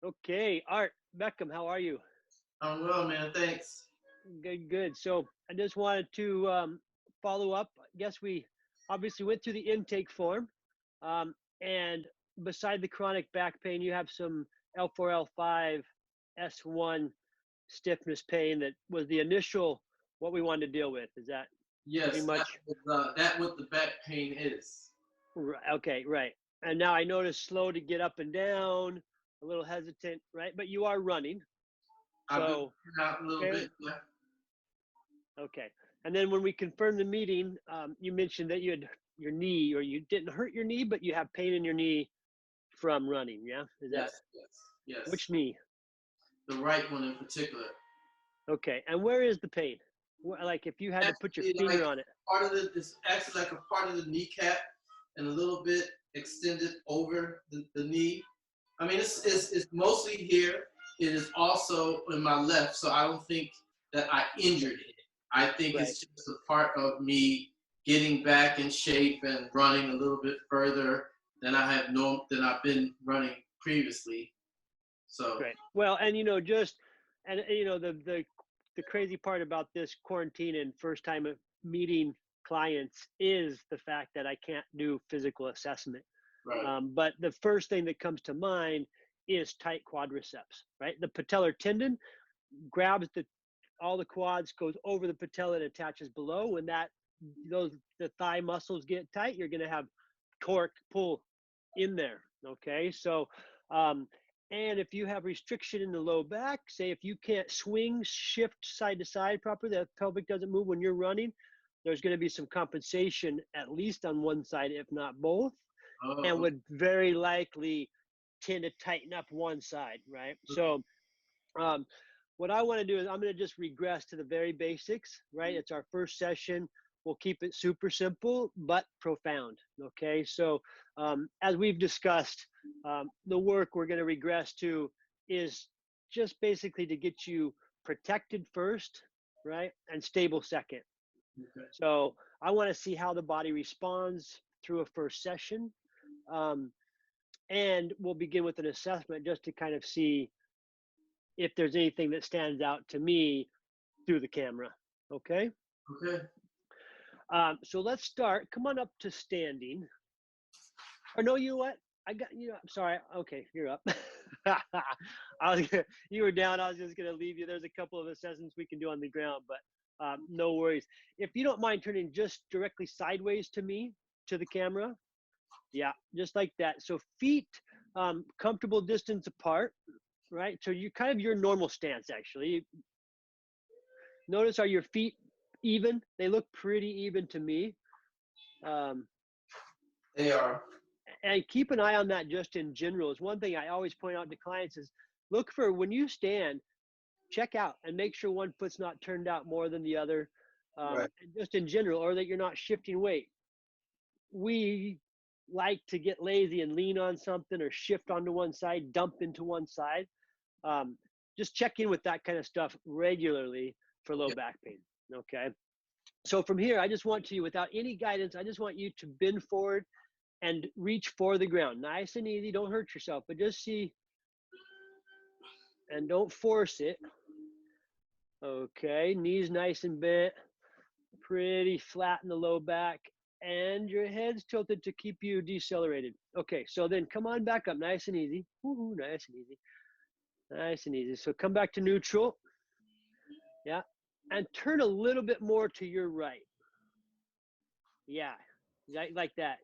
Okay, Art Beckham, how are you? I'm well, man. Thanks. Good, good. So I just wanted to follow up. I guess we obviously went through the intake form, and beside the chronic back pain, you have some L4, L5, S1 stiffness pain that was the initial what we wanted to deal with. Is that pretty Yes, much that what the back pain is. okay? Right. And now I noticed slow to get up and down, a little hesitant, right? But you are running, I've been so working out a little okay. bit. Yeah. Okay. And then when we confirmed the meeting, you mentioned that you had your knee, or you didn't hurt your knee, but you have pain in your knee from running. Yeah. Is that Yes, yes, yes. which knee? The right one in particular. Okay. And where is the pain? Like if you had to put your Actually, finger like on it. part of it's actually like a part of the kneecap and a little bit extended over the knee. I mean, it's mostly here. It is also in my left, so I don't think that I injured it. I think Right. it's just a part of me getting back in shape and running a little bit further than I've been running previously. So Right. Well, and just the crazy part about this quarantine and first time meeting clients is the fact that I can't do physical assessment. right, But the first thing that comes to mind is tight quadriceps, right? The patellar tendon grabs all the quads, goes over the patella and attaches below. When the thigh muscles get tight, you're going to have torque pull in there. Okay, so um, and if you have restriction in the low back, say if you can't swing, shift side to side properly, the pelvic doesn't move when you're running, there's going to be some compensation at least on one side, if not both, and oh, would very likely tend to tighten up one side, right? okay, So um, what I want to do is I'm going to just regress to the very basics, right? It's our first session. We'll keep it super simple but profound. Okay, so as we've discussed, the work we're going to regress to is just basically to get you protected first, right, and stable second. okay. So I want to see how the body responds through a first session. Um, and we'll begin with an assessment just to kind of see if there's anything that stands out to me through the camera. Okay. Okay. So let's start. Come on up to standing. Or no, you know what? I'm sorry. Okay, you're up. You were down. I was just going to leave you. There's a couple of assessments we can do on the ground, but no worries. If you don't mind turning just directly sideways to me, to the camera. Yeah, just like that. So feet comfortable distance apart, right? So you kind of your normal stance, actually. Notice, are your feet even? They look pretty even to me. Um, They are. and keep an eye on that just in general. Is one thing I always point out to clients is look for when you stand, check out and make sure one foot's not turned out more than the other. Right. Just in general, or that you're not shifting weight. We like to get lazy and lean on something or shift onto one side, dump into one side. Um, just check in with that kind of stuff regularly for low Yeah. back pain. Okay. So from here, I just want to, without any guidance, I just want you to bend forward and reach for the ground. Nice and easy. Don't hurt yourself, but just see and don't force it. Okay. Knees nice and bent, pretty flat in the low back, and your head's tilted to keep you decelerated. Okay. So then come on back up. Nice and easy. Woo-hoo, nice and easy. Nice and easy. So come back to neutral. Yeah. And turn a little bit more to your right. Yeah. Like that.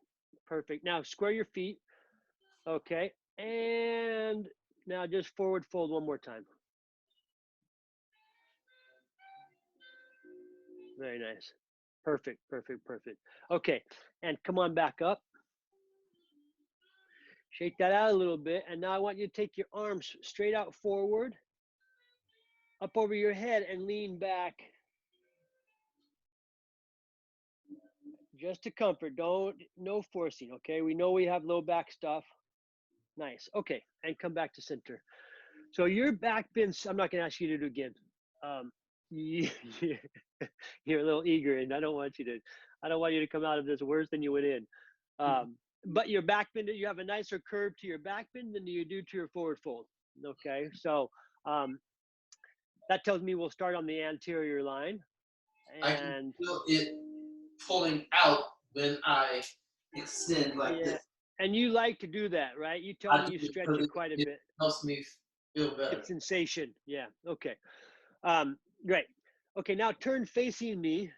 Perfect. Now square your feet. Okay. And now just forward fold one more time. Very nice. Perfect, perfect, perfect. Okay. And come on back up. Shake that out a little bit. And now I want you to take your arms straight out forward, up over your head, and lean back just to comfort. No forcing. Okay. We know we have low back stuff. Nice. Okay. And come back to center. So your back bends, I'm not going to ask you to do it again. Um, you, you're a little eager, and I don't want you to come out of this worse than you went in. Um, but your back bend, you have a nicer curve to your back bend than you do to your forward fold. Okay, so that tells me we'll start on the anterior line. I can And feel it pulling out when I extend like yeah, this. and you like to do that, right? You tell I me do you it stretch because it quite a it bit. helps me feel better. It's sensation. Yeah. Okay. Great. Okay. Now turn facing me.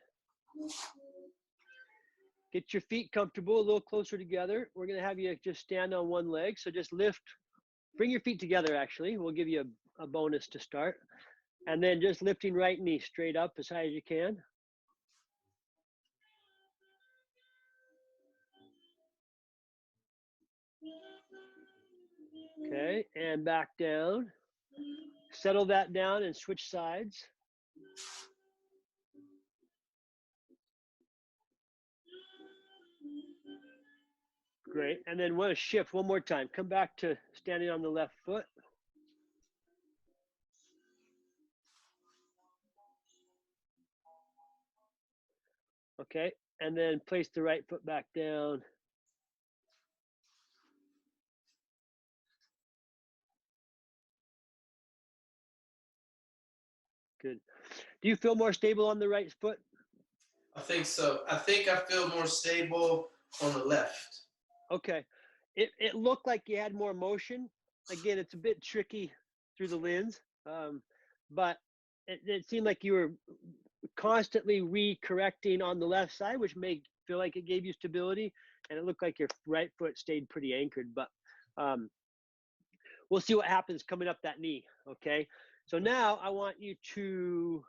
Get your feet comfortable, a little closer together. We're going to have you just stand on one leg. So just lift, bring your feet together, actually. We'll give you a bonus to start. And then just lifting right knee straight up as high as you can. Okay, and back down. Settle that down and switch sides. Great. And then want to shift one more time. Come back to standing on the left foot. Okay. And then place the right foot back down. Good. Do you feel more stable on the right foot? I think so. I think I feel more stable on the left. Okay. It looked like you had more motion. Again, it's a bit tricky through the lens, but it seemed like you were constantly re-correcting on the left side, which may feel like it gave you stability, and it looked like your right foot stayed pretty anchored. But we'll see what happens coming up that knee. Okay. So now I want you to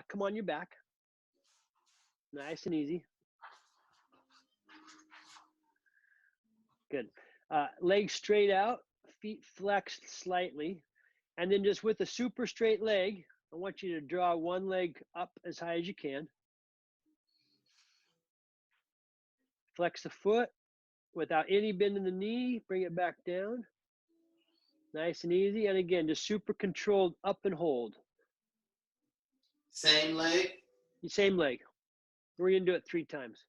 come on your back, nice and easy. Good. Legs straight out, feet flexed slightly. And then just with a super straight leg, I want you to draw one leg up as high as you can. Flex the foot without any bend in the knee. Bring it back down. Nice and easy. And again, just super controlled up and hold. Same leg? Same leg. We're going to do it 3 times.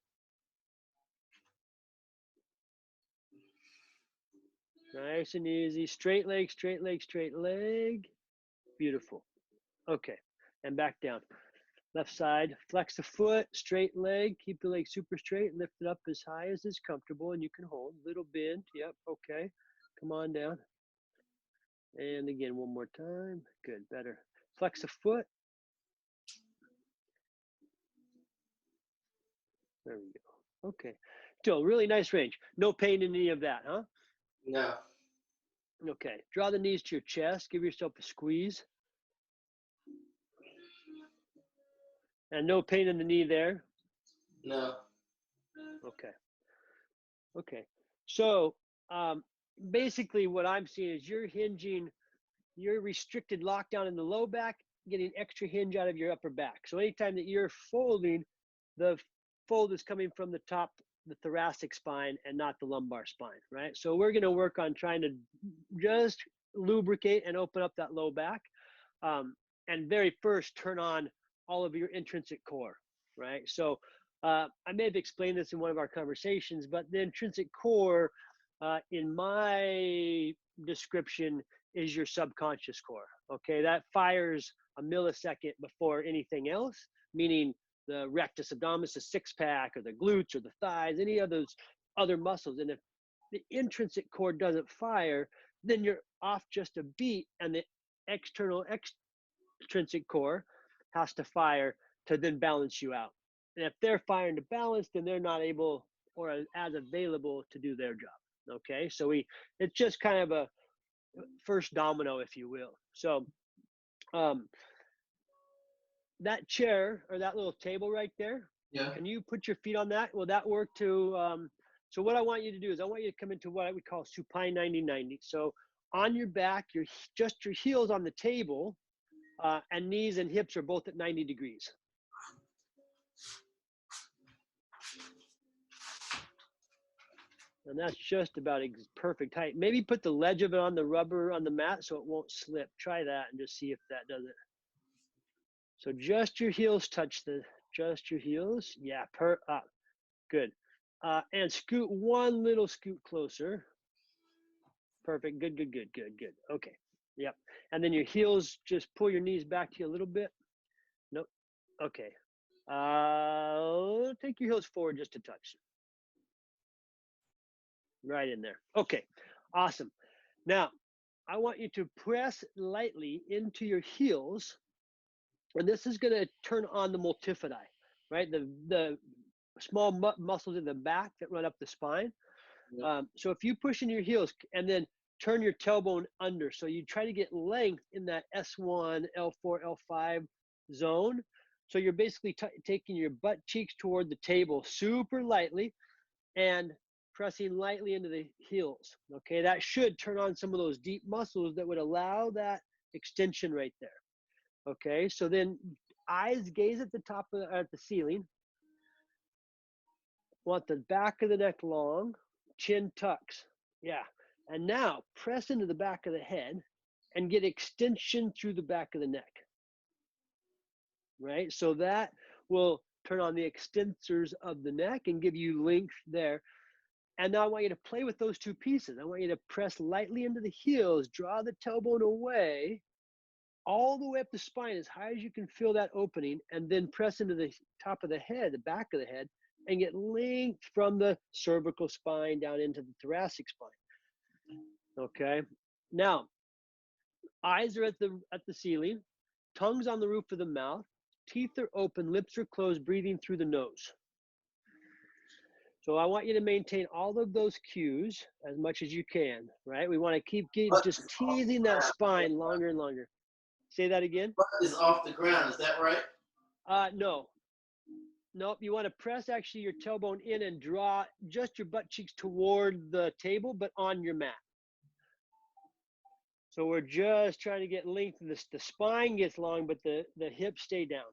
Nice and easy. Straight leg, straight leg, straight leg. Beautiful. Okay. And back down. Left side. Flex the foot, straight leg. Keep the leg super straight. Lift it up as high as is comfortable and you can hold. Little bend. Yep. Okay. Come on down. And again, one more time. Good. Better. Flex the foot. There we go. Okay. Still really nice range. No pain in any of that, huh? No. Okay. Draw the knees to your chest. Give yourself a squeeze. And no pain in the knee there? No. Okay. Okay. So basically what I'm seeing is you're hinging, you're restricted lockdown in the low back, getting extra hinge out of your upper back. So anytime that you're folding, the fold is coming from the top, the thoracic spine and not the lumbar spine, right? So we're going to work on trying to just lubricate and open up that low back. And very first turn on all of your intrinsic core, right? So I may have explained this in one of our conversations, but the intrinsic core in my description is your subconscious core, okay? That fires a millisecond before anything else, meaning the rectus abdominis, the six pack, or the glutes, or the thighs, any of those other muscles. And if the intrinsic core doesn't fire, then you're off just a beat, and the external extrinsic core has to fire to then balance you out. And if they're firing to balance, then they're not able or as available to do their job. Okay, so it's just kind of a first domino, if you will. So that chair or that little table right there, Yeah. can you put your feet on that? Will that work to, so what I want you to do is I want you to come into what we call supine 90-90. So on your back, just your heels on the table, and knees and hips are both at 90 degrees. And that's just about perfect height. Maybe put the ledge of it on the rubber on the mat so it won't slip. Try that and just see if that does it. So just your heels touch just your heels. Yeah, good. And scoot one little scoot closer. Perfect. Good, good, good, good, good. Okay. Yep. And then your heels, just pull your knees back to you a little bit. Nope. Okay. Take your heels forward just a touch. Right in there. Okay. Awesome. Now, I want you to press lightly into your heels. And this is going to turn on the multifidi, right? The small muscles in the back that run up the spine. Yeah. So if you push in your heels and then turn your tailbone under, so you try to get length in that S1, L4, L5 zone. So you're basically taking your butt cheeks toward the table super lightly and pressing lightly into the heels. Okay, that should turn on some of those deep muscles that would allow that extension right there. Okay, so then eyes gaze at the top of at the ceiling. Want the back of the neck long, chin tucks. Yeah. And now press into the back of the head and get extension through the back of the neck. Right? So that will turn on the extensors of the neck and give you length there. And now I want you to play with those two pieces. I want you to press lightly into the heels, draw the tailbone away, all the way up the spine as high as you can feel that opening, and then press into the top of the head, the back of the head, and get length from the cervical spine down into the thoracic spine. Okay. Now, eyes are at the ceiling, tongue's on the roof of the mouth, teeth are open, lips are closed, breathing through the nose. So I want you to maintain all of those cues as much as you can, right? We want to keep just teasing that spine longer and longer. Say that again. Butt is off the ground. Is that right? No. Nope. You want to press actually your tailbone in and draw just your butt cheeks toward the table, but on your mat. So we're just trying to get length. The spine gets long, but the hips stay down.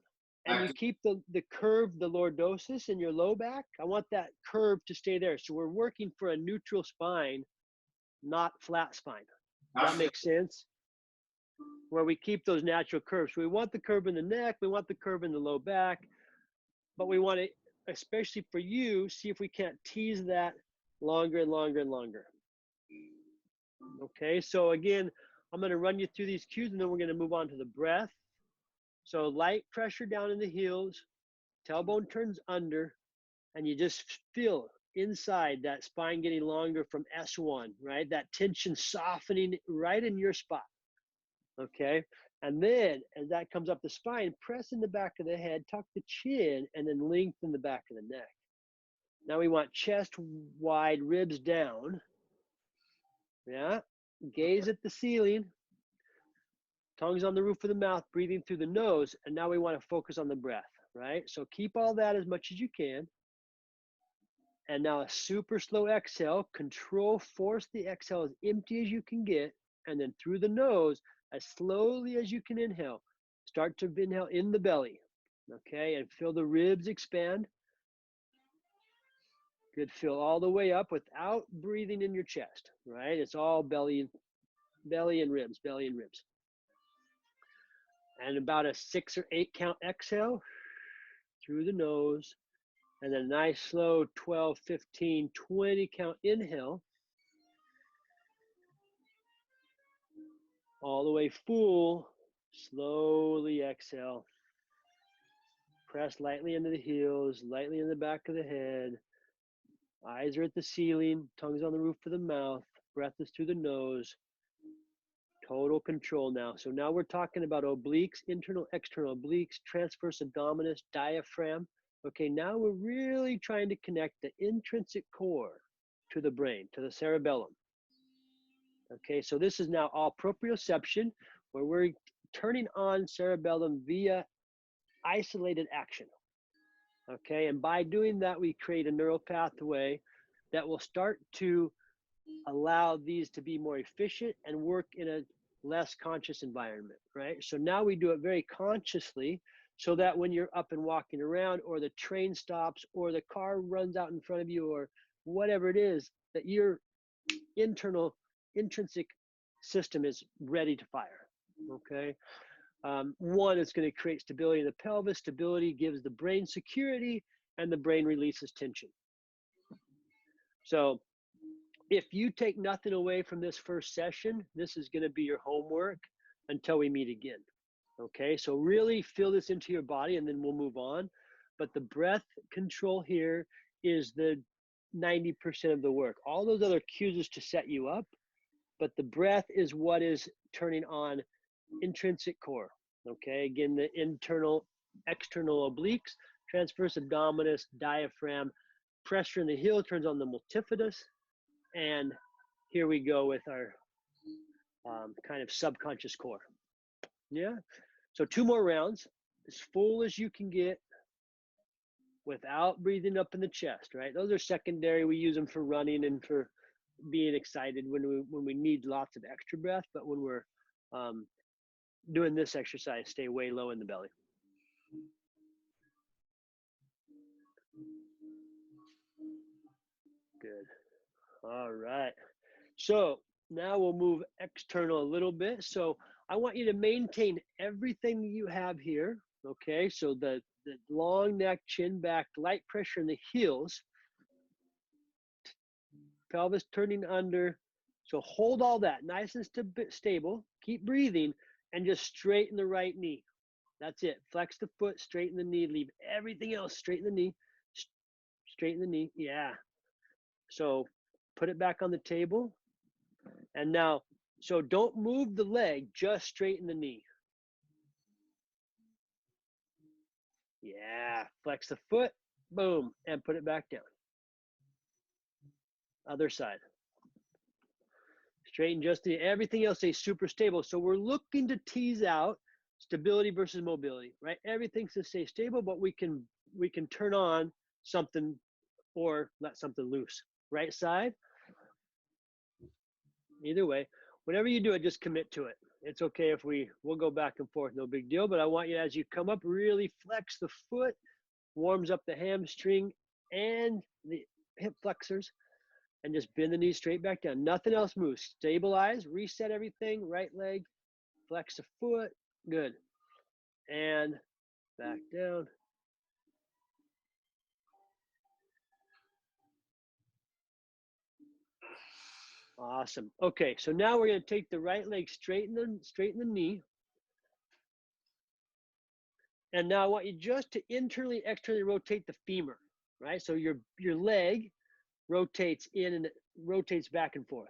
And you keep the curve, the lordosis in your low back. I want that curve to stay there. So we're working for a neutral spine, not flat spine. That makes sense? Where we keep those natural curves. So we want the curve in the neck. We want the curve in the low back. But we want to, especially for you, see if we can't tease that longer and longer and longer. Okay, so again, I'm going to run you through these cues and then we're going to move on to the breath. So light pressure down in the heels, tailbone turns under, and you just feel inside that spine getting longer from S1, right? That tension softening right in your spot. Okay, and then as that comes up the spine, press in the back of the head, tuck the chin, and then lengthen the back of the neck. Now we want chest wide, ribs down. Yeah, gaze at the ceiling. Tongue's on the roof of the mouth, breathing through the nose. And now we want to focus on the breath, right? So keep all that as much as you can. And now a super slow exhale. Control, force the exhale as empty as you can get. And then through the nose, as slowly as you can inhale. Start to inhale in the belly, okay? And feel the ribs expand. Good, feel all the way up without breathing in your chest, right? It's all belly and ribs, belly and ribs. And about a 6 or 8 count exhale through the nose. And then a nice slow 12, 15, 20 count inhale. All the way full, slowly exhale. Press lightly into the heels, lightly in the back of the head. Eyes are at the ceiling, tongue's on the roof of the mouth, breath is through the nose. Total control now. So now we're talking about obliques, internal, external obliques, transverse abdominis, diaphragm. Okay, now we're really trying to connect the intrinsic core to the brain, to the cerebellum. Okay, so this is now all proprioception, where we're turning on cerebellum via isolated action. Okay, and by doing that, we create a neural pathway that will start to allow these to be more efficient and work in a less conscious environment, right? So now we do it very consciously so that when you're up and walking around or the train stops or the car runs out in front of you or whatever it is, that your intrinsic system is ready to fire, okay? One, it's going to create stability in the pelvis. Stability gives the brain security and the brain releases tension. So if you take nothing away from this first session, this is going to be your homework until we meet again. Okay, so really feel this into your body and then we'll move on. But the breath control here is the 90% of the work. All those other cues is to set you up, but the breath is what is turning on intrinsic core. Okay, again, the internal, external obliques, transverse abdominis, diaphragm, pressure in the heel turns on the multifidus. And here we go with our kind of subconscious core. Yeah. So 2 more rounds, as full as you can get without breathing up in the chest, right? Those are secondary. We use them for running and for being excited when we need lots of extra breath. But when we're doing this exercise, stay way low in the belly. Good. All right. So now we'll move external a little bit. So I want you to maintain everything that you have here. Okay. So the long neck, chin back, light pressure in the heels, pelvis turning under. So hold all that nice and stable. Keep breathing and just straighten the right knee. That's it. Flex the foot, straighten the knee, leave everything else, straighten the knee, straighten the knee. Yeah. So put it back on the table. And now, so don't move the leg, just straighten the knee. Yeah. Flex the foot, boom, and put it back down. Other side. Straighten just the, everything else stays super stable. So we're looking to tease out stability versus mobility, right? Everything's to stay stable, but we can turn on something or let something loose. Right side. Either way, whenever you do it, just commit to it. It's okay if we'll go back and forth, no big deal. But I want you, as you come up, really flex the foot, warms up the hamstring and the hip flexors, and just bend the knees straight back down. Nothing else moves. Stabilize, reset everything. Right leg, flex the foot. Good. And back down. Awesome. Okay, so now we're going to take the right leg, straighten the knee. And now I want you just to internally, externally rotate the femur, right? So your leg rotates in and rotates back and forth.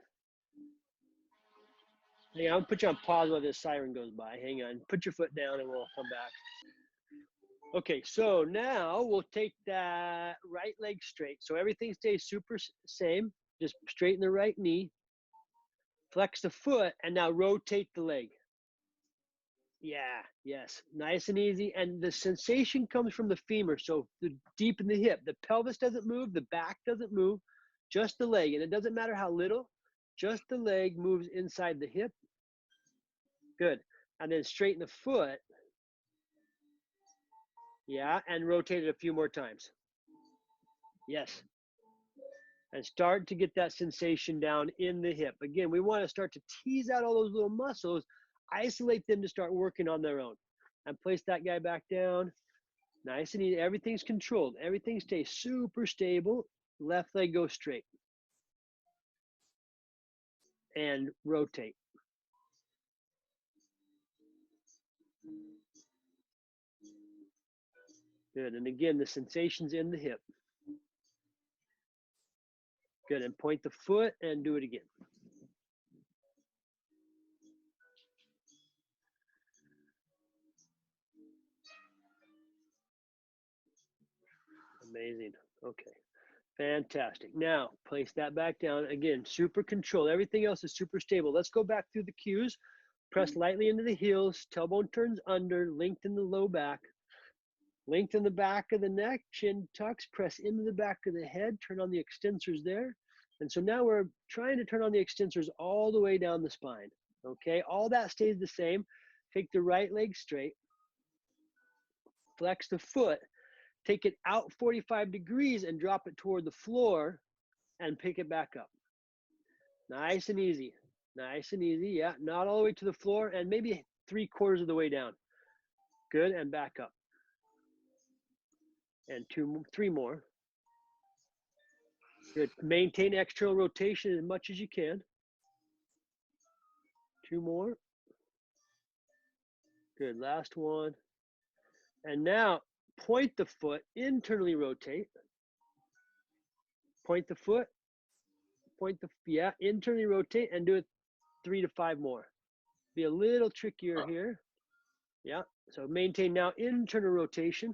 Hang on, I'll put you on pause while this siren goes by. Hang on, put your foot down and we'll come back. Okay, so now we'll take that right leg straight. So everything stays super same. Just straighten the right knee, flex the foot, and now rotate the leg. Yeah, yes, nice and easy. And the sensation comes from the femur, so deep in the hip. The pelvis doesn't move, the back doesn't move, just the leg. And it doesn't matter how little, just the leg moves inside the hip. Good. And then straighten the foot. Yeah, and rotate it a few more times. Yes. And start to get that sensation down in the hip. Again, we want to start to tease out all those little muscles, isolate them to start working on their own. And place that guy back down. Nice and easy. Everything's controlled. Everything stays super stable. Left leg goes straight. And rotate. Good. And again, the sensation's in the hip. Good. And point the foot and do it again. Amazing. Okay. Fantastic. Now, place that back down. Again, super controlled. Everything else is super stable. Let's go back through the cues. Press lightly into the heels. Tailbone turns under. Lengthen the low back. Lengthen the back of the neck. Chin tucks. Press into the back of the head. Turn on the extensors there. And so now we're trying to turn on the extensors all the way down the spine. Okay, all that stays the same. Take the right leg straight. Flex the foot. Take it out 45 degrees and drop it toward the floor and pick it back up. Nice and easy. Nice and easy. Yeah, not all the way to the floor and maybe 3/4 of the way down. Good, and back up. And 3 more. Good. Maintain external rotation as much as you can. 2 more. Good. Last one. And now point the foot, internally rotate. Point the foot, yeah, internally rotate and do it 3 to 5 more. Be a little trickier here. Yeah. So maintain now internal rotation.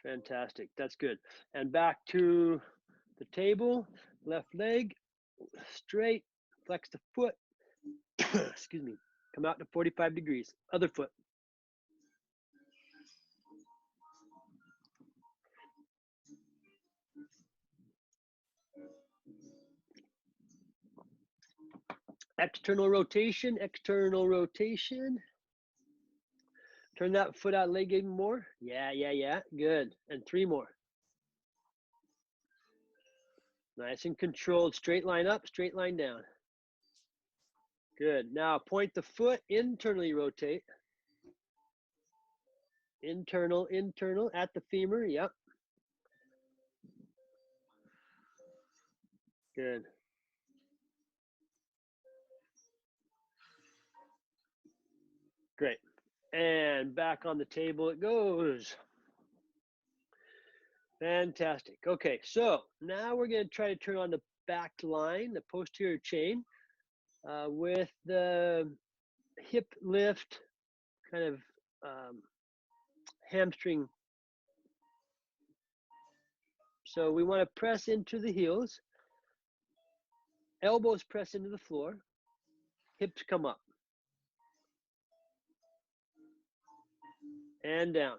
Fantastic. That's good. And back to the table, left leg, straight, flex the foot. Excuse me. Come out to 45 degrees. Other foot. External rotation, external rotation. Turn that foot out, leg even more. Yeah. Good. And 3 more. Nice and controlled. Straight line up, straight line down. Good. Now point the foot, internally rotate. Internal at the femur. Yep. Good. Great. And back on the table it goes. Fantastic. Okay, so now we're going to try to turn on the back line, the posterior chain, with the hip lift, kind of hamstring. So we want to press into the heels, elbows press into the floor, hips come up and down.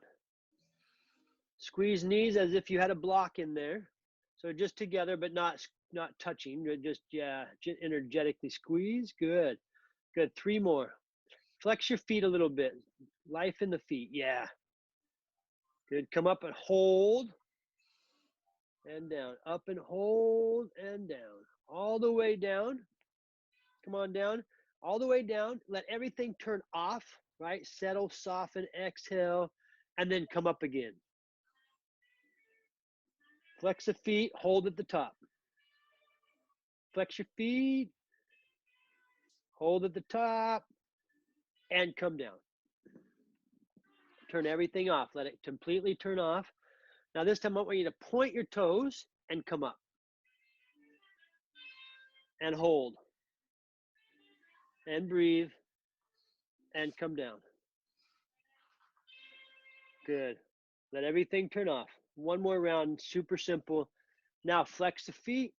Squeeze knees as if you had a block in there. So just together, but not touching. Just, yeah, energetically squeeze. Good. Good. 3 more. Flex your feet a little bit. Life in the feet. Yeah. Good. Come up and hold. And down. Up and hold and down. All the way down. Come on down. All the way down. Let everything turn off, right? Settle, soften, exhale, and then come up again. Flex the feet, hold at the top. Flex your feet, hold at the top, and come down. Turn everything off. Let it completely turn off. Now this time I want you to point your toes and come up. And hold. And breathe. And come down. Good. Let everything turn off. One more round, super simple. Now flex the feet.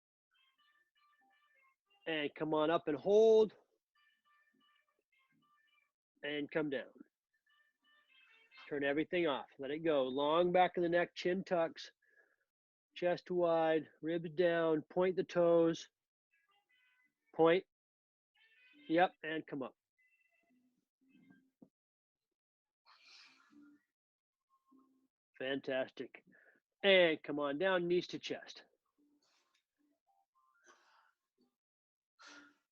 And come on up and hold. And come down. Turn everything off. Let it go. Long back of the neck, chin tucks. Chest wide, ribs down. Point the toes. Point. Yep, and come up. Fantastic. And come on down, knees to chest.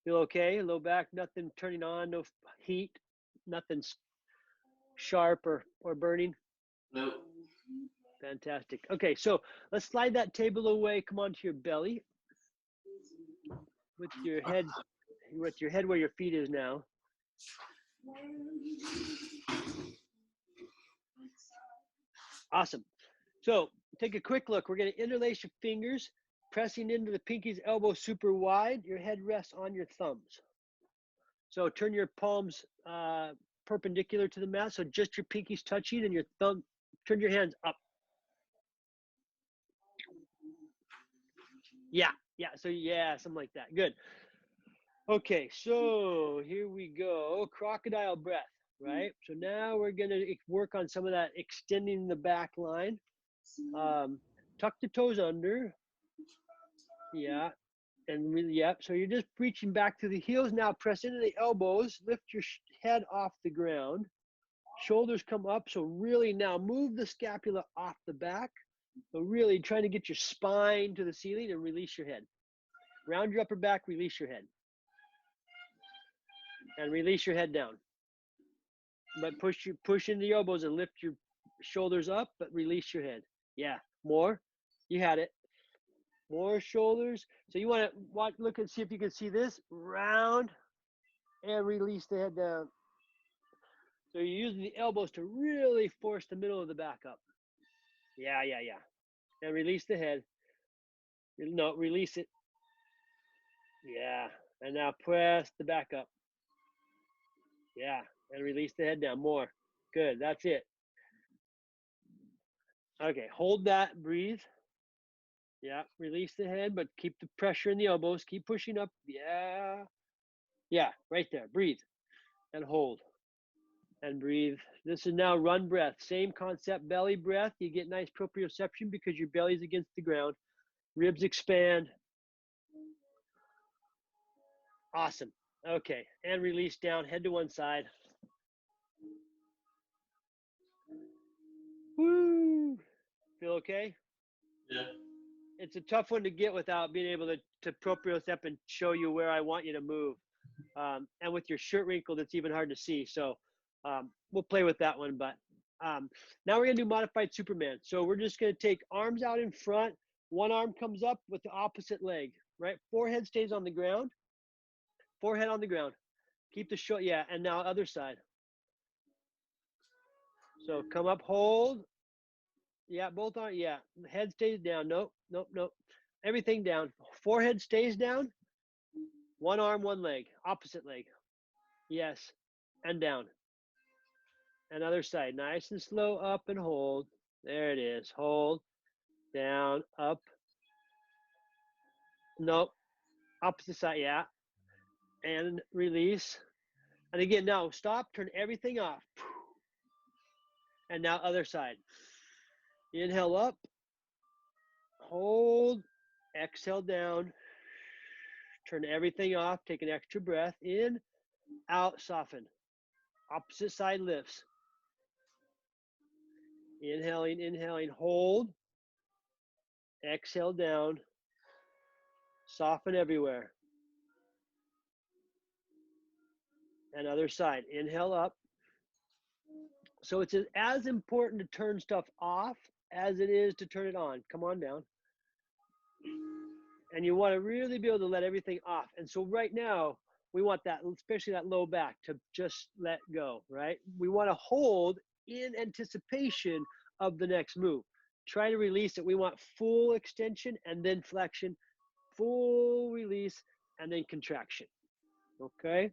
Feel okay? Low back, nothing turning on, no heat, nothing sharp or burning? No. Fantastic. Okay, so let's slide that table away. Come onto your belly. With your head where your feet is now. Awesome. So take a quick look. We're going to interlace your fingers, pressing into the pinkies, elbows super wide. Your head rests on your thumbs. So turn your palms perpendicular to the mat. So just your pinkies touching and your thumb, turn your hands up. Yeah. So yeah, something like that. Good. Okay, so here we go. Crocodile breath, right? So now we're going to work on some of that extending the back line. Tuck the toes under. Yeah. And really, yeah. So you're just reaching back to the heels. Now press into the elbows. Lift your head off the ground. Shoulders come up. So really now move the scapula off the back. So really trying to get your spine to the ceiling and release your head. Round your upper back, release your head. and release your head down. But push into your elbows and lift your shoulders up, but release your head. Yeah, more. You had it. More shoulders. So you want to look and see if you can see this. Round and release the head down. So you're using the elbows to really force the middle of the back up. Yeah. And release the head. No, release it. Yeah. And now press the back up. Yeah. And release the head down. More. Good. That's it. Okay. Hold that. Breathe. Yeah. Release the head, but keep the pressure in the elbows. Keep pushing up. Yeah. Yeah. Right there. Breathe and hold and breathe. This is now run breath. Same concept. Belly breath. You get nice proprioception because your belly's against the ground. Ribs expand. Awesome. Okay. And release down. Head to one side. Woo. Feel okay? Yeah. It's a tough one to get without being able to propriocept and show you where I want you to move. And with your shirt wrinkled, it's even hard to see. So we'll play with that one. But now we're going to do modified Superman. So we're just going to take arms out in front. One arm comes up with the opposite leg, right? Forehead stays on the ground. Forehead on the ground. Keep the shoulder. Yeah. And now other side. So come up, hold. Yeah, both arms. Yeah. Head stays down. Nope. Everything down. Forehead stays down. One arm, one leg. Opposite leg. Yes. And down. And other side. Nice and slow. Up and hold. There it is. Hold. Down. Up. Nope. Opposite side. Yeah. And release. And again, now stop. Turn everything off. And now other side. Inhale up. Hold. Exhale down. Turn everything off. Take an extra breath. In. Out. Soften. Opposite side lifts. Inhaling. Hold. Exhale down. Soften everywhere. And other side. Inhale up. So it's as important to turn stuff off as it is to turn it on. Come on down. And you want to really be able to let everything off. And so right now, we want that, especially that low back, to just let go, right? We want to hold in anticipation of the next move. Try to release it. We want full extension and then flexion, full release, and then contraction. Okay?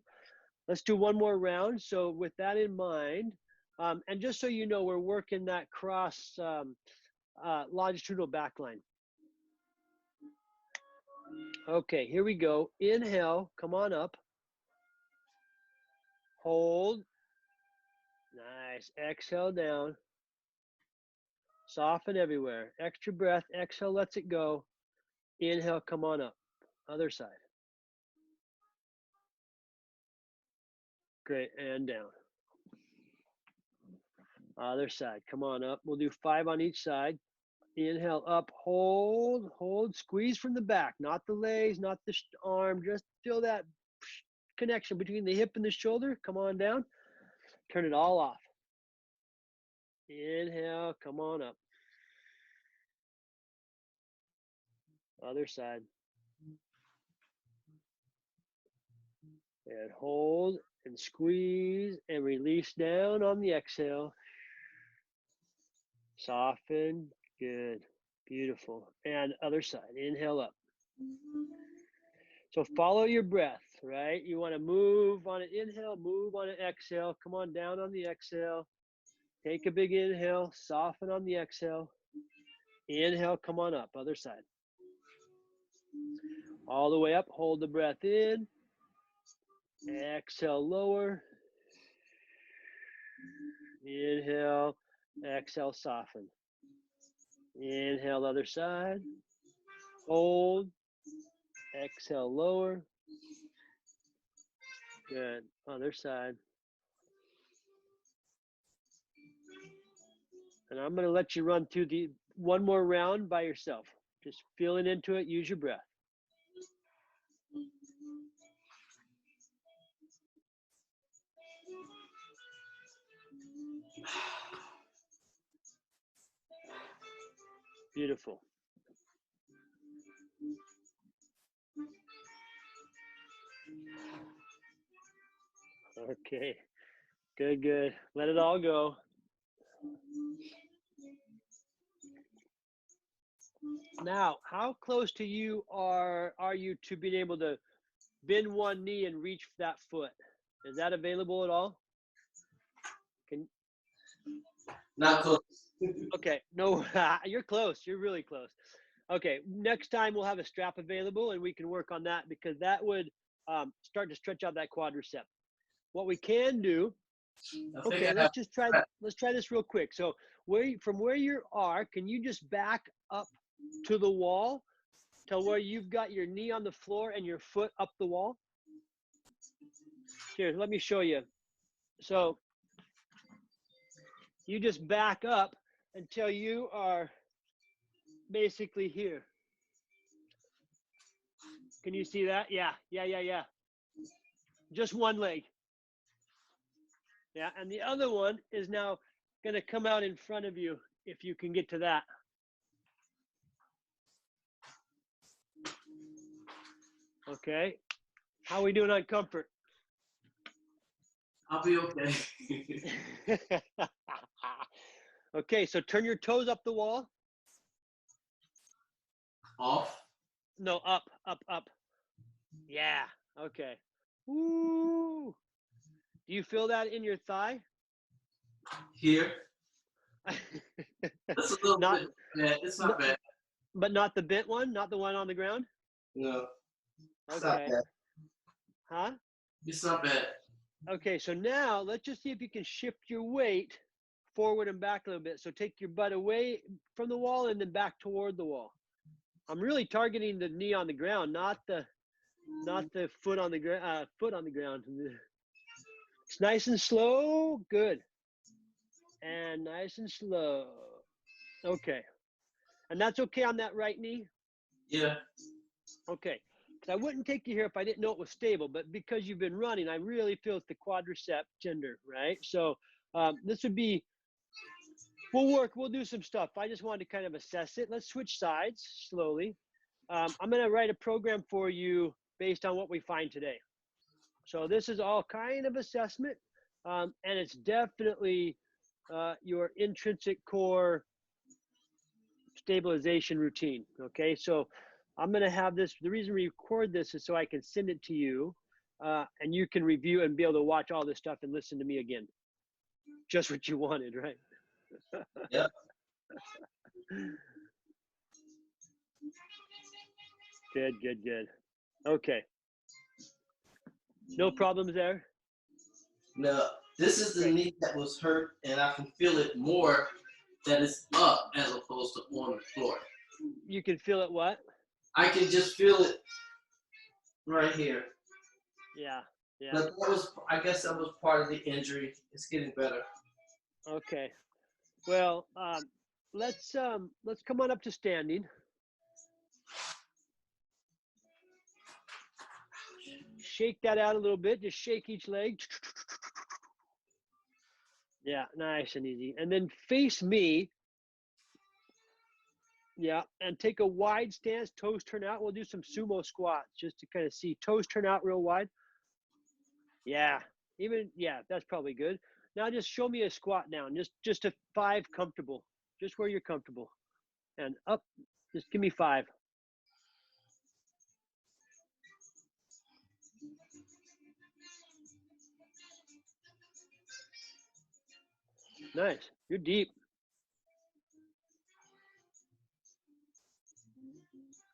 Let's do one more round. So with that in mind, and just so you know, we're working that cross longitudinal back line. Okay, here we go. Inhale, come on up. Hold. Nice. Exhale down. Soften everywhere. Extra breath. Exhale lets it go. Inhale, come on up. Other side. Great. And down. Other side. Come on up. We'll do 5 on each side. Inhale up. Hold. Squeeze from the back. Not the legs, not the arm. Just feel that connection between the hip and the shoulder. Come on down. Turn it all off. Inhale. Come on up. Other side. And hold and squeeze and release down on the exhale. Soften. Good. Beautiful. And other side. Inhale up. So follow your breath, right? You want to move on an inhale, move on an exhale. Come on down on the exhale. Take a big inhale. Soften on the exhale. Inhale. Come on up. Other side. All the way up. Hold the breath in. Exhale, lower. Inhale. Exhale, soften. Inhale, other side. Hold. Exhale, lower. Good. Other side. And I'm going to let you run through the one more round by yourself. Just feeling into it. Use your breath. Beautiful. Okay. Good, good. Let it all go. Now, how close to you are you to being able to bend one knee and reach that foot? Is that available at all? Can Not close. Okay, no, you're close. You're really close. Okay, next time we'll have a strap available and we can work on that because that would start to stretch out that quadricep. What we can do, I think okay, I have. let's try this real quick. So from where you are, can you just back up to the wall to where you've got your knee on the floor and your foot up the wall? Here, let me show you. So you just back up until you are basically here. Can you see that? Yeah. Just one leg. Yeah, and the other one is now going to come out in front of you if you can get to that. Okay. How are we doing on comfort? I'll be okay. Okay, so turn your toes up the wall. Off. No, up. Yeah. Okay. Woo. Do you feel that in your thigh? Here. That's a little Not, bit bad. It's not bad. But not the bent one? Not the one on the ground? No. It's Okay. not bad. Huh? It's not bad. Okay, so now let's just see if you can shift your weight forward and back a little bit. So take your butt away from the wall and then back toward the wall. I'm really targeting the knee on the ground, not the foot on the ground. It's nice and slow. Good. And nice and slow. Okay. And that's okay on that right knee? Yeah. Okay. Because I wouldn't take you here if I didn't know it was stable, but because you've been running, I really feel it's the quadricep tender, right? So this would be, we'll do some stuff. I just wanted to kind of assess it. Let's switch sides slowly. I'm going to write a program for you based on what we find today. So this is all kind of assessment, and it's definitely your intrinsic core stabilization routine. Okay, so I'm going to have this. The reason we record this is so I can send it to you, and you can review and be able to watch all this stuff and listen to me again. Just what you wanted, right? Yeah. Good. Okay. No problems there? No, this is the knee that was hurt, and I can feel it more that it's up as opposed to on the floor. You can feel it what? I can just feel it right here. Yeah. But I guess that was part of the injury. It's getting better. Okay. Well, let's come on up to standing. Shake that out a little bit. Just shake each leg. Yeah, nice and easy. And then face me. Yeah, and take a wide stance, toes turn out. We'll do some sumo squats just to kind of see toes turn out real wide. Yeah, that's probably good. Now just show me a squat down, just a 5 comfortable, just where you're comfortable. And up, just give me 5. Nice, you're deep.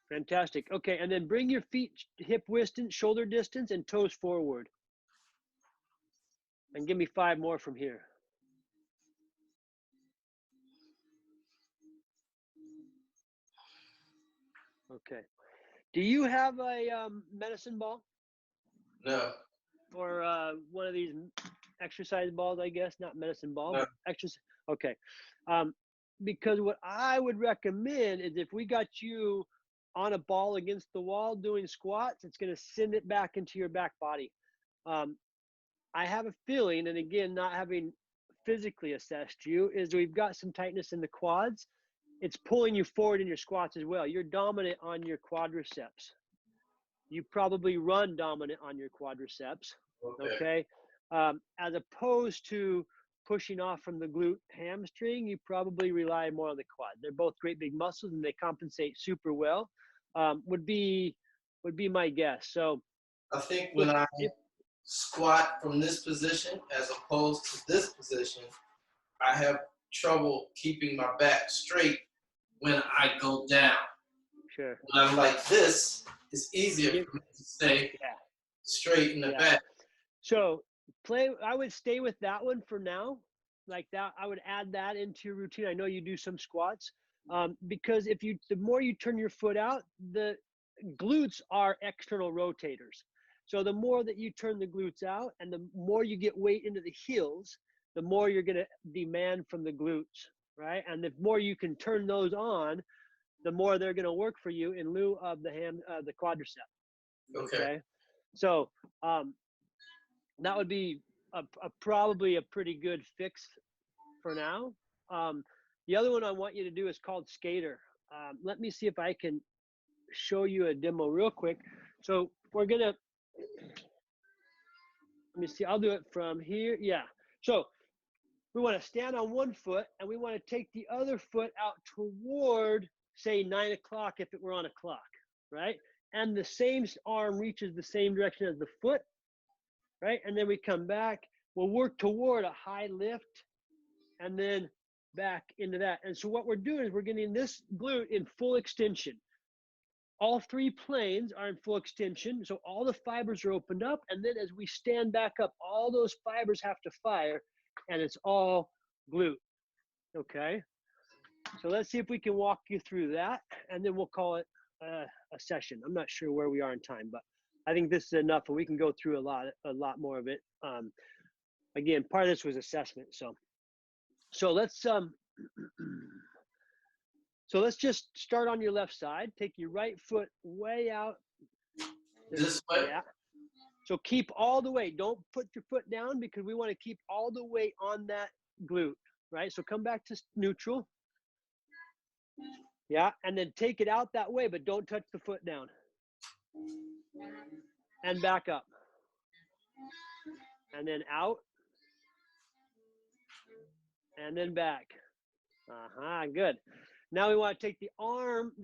Fantastic. Okay, and then bring your feet hip distance, shoulder distance, and toes forward. And give me 5 more from here. Okay. Do you have a medicine ball? No. Or one of these exercise balls, I guess, not medicine ball, No. but exercise. Okay. Because what I would recommend is if we got you on a ball against the wall doing squats, it's going to send it back into your back body. I have a feeling, and again, not having physically assessed you is we've got some tightness in the quads. It's pulling you forward in your squats as well. You're dominant on your quadriceps. You probably run dominant on your quadriceps, okay? As opposed to pushing off from the glute hamstring, you probably rely more on the quad. They're both great big muscles and they compensate super well. Would be my guess. So I think when I squat from this position as opposed to this position, I have trouble keeping my back straight when I go down. Sure. When I'm like this, it's easier for me to stay straight in the back. So I would stay with that one for now. Like that, I would add that into your routine. I know you do some squats, because the more you turn your foot out, the glutes are external rotators. So the more that you turn the glutes out and the more you get weight into the heels, the more you're going to demand from the glutes, right? And the more you can turn those on, the more they're going to work for you in lieu of the quadricep. Okay. So that would be probably a pretty good fix for now. The other one I want you to do is called Skater. Let me see if I can show you a demo real quick. So we're gonna, let me see, I'll do it from here. Yeah. So we want to stand on one foot and we want to take the other foot out toward, say, 9 o'clock if it were on a clock, right? And the same arm reaches the same direction as the foot, right? And then we come back, we'll work toward a high lift and then back into that. And so what we're doing is we're getting this glute in full extension. All three planes are in full extension, so all the fibers are opened up, and then as we stand back up, all those fibers have to fire, and it's all glute, okay? So let's see if we can walk you through that, and then we'll call it a session. I'm not sure where we are in time, but I think this is enough, and we can go through a lot more of it. Again, part of this was assessment, so let's So let's just start on your left side. Take your right foot way out. This way? Yeah. So keep all the weight. Don't put your foot down because we want to keep all the weight on that glute, right? So come back to neutral. Yeah, and then take it out that way, but don't touch the foot down. And back up. And then out. And then back. Good. Now we want to take the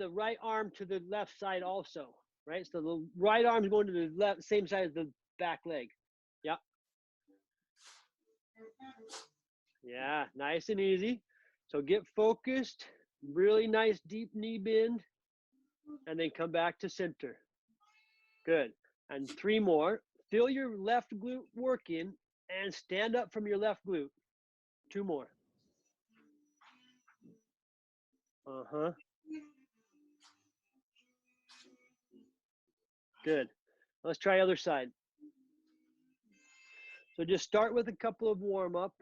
right arm to the left side also, right? So the right arm is going to the left, same side as the back leg. Yeah. Yeah, nice and easy. So get focused, really nice deep knee bend, and then come back to center. Good. And 3 more. Feel your left glute working and stand up from your left glute. 2 more. Good. Let's try other side. So just start with a couple of warm up.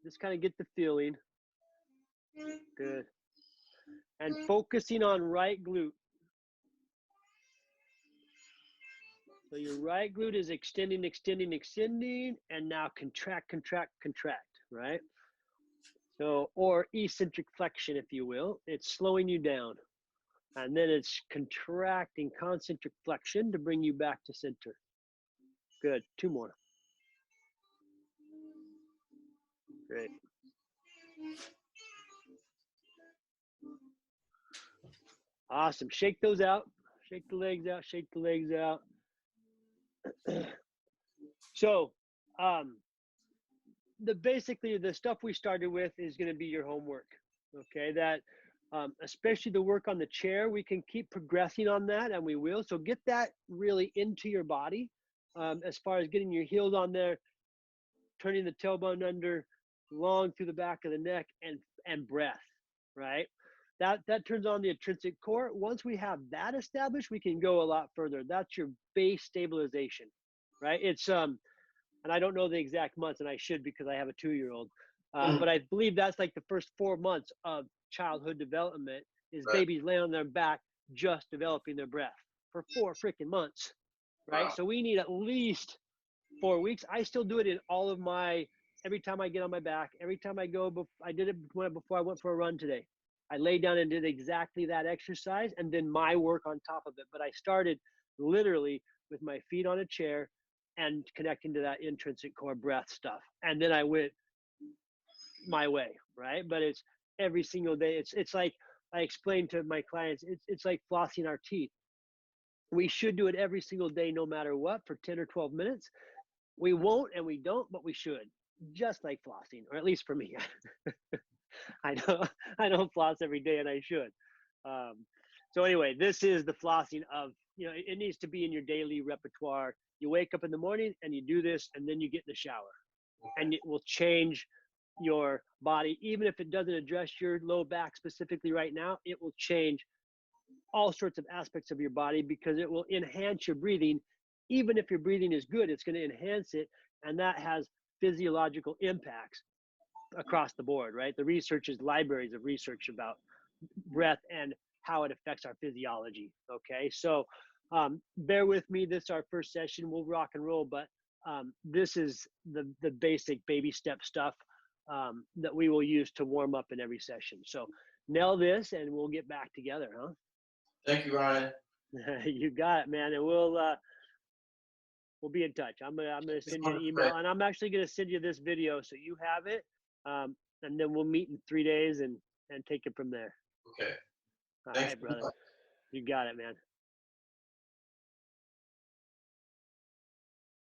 Just kind of get the feeling. Good. And focusing on right glute. So your right glute is extending, extending, extending, and now contract, contract, contract, right? So, or eccentric flexion, if you will. It's slowing you down. And then it's contracting concentric flexion to bring you back to center. Good. 2 more. Great. Awesome. Shake those out. Shake the legs out. Shake the legs out. So, basically the stuff we started with is going to be your homework. Okay, that especially the work on the chair, we can keep progressing on that, and we will. So get that really into your body, as far as getting your heels on there, turning the tailbone under, long through the back of the neck, and breath, right? That turns on the intrinsic core. Once we have that established, we can go a lot further. That's your base stabilization, right? It's and I don't know the exact months, and I should because I have a 2-year-old. But I believe that's like the first 4 months of childhood development is babies laying on their back, just developing their breath for 4 freaking months, right? Wow. So we need at least 4 weeks. I still do it in all of my every time I get on my back, every time I go, I did it before I went for a run today. I laid down and did exactly that exercise and then my work on top of it. But I started literally with my feet on a chair and connecting to that intrinsic core breath stuff. And then I went my way, right? But it's every single day. It's like I explain to my clients, it's like flossing our teeth. We should do it every single day, no matter what, for 10 or 12 minutes. We won't and we don't, but we should, just like flossing, or at least for me. I don't floss every day, and I should. So anyway, this is the flossing of, it needs to be in your daily repertoire. You wake up in the morning and you do this, and then you get in the shower, and it will change your body. Even if it doesn't address your low back specifically right now, it will change all sorts of aspects of your body because it will enhance your breathing. Even if your breathing is good, it's going to enhance it, and that has physiological impacts across the board, right? The research is libraries of research about breath and how it affects our physiology. Okay, so bear with me. This is our first session. We'll rock and roll, but this is the basic baby step stuff that we will use to warm up in every session. So nail this, and we'll get back together, huh? Thank you, Ryan. You got it, man. And we'll be in touch. I'm gonna send you an email, and I'm actually gonna send you this video so you have it. And then we'll meet in 3 days and take it from there. Okay. All Thanks, right, brother. You got it, man.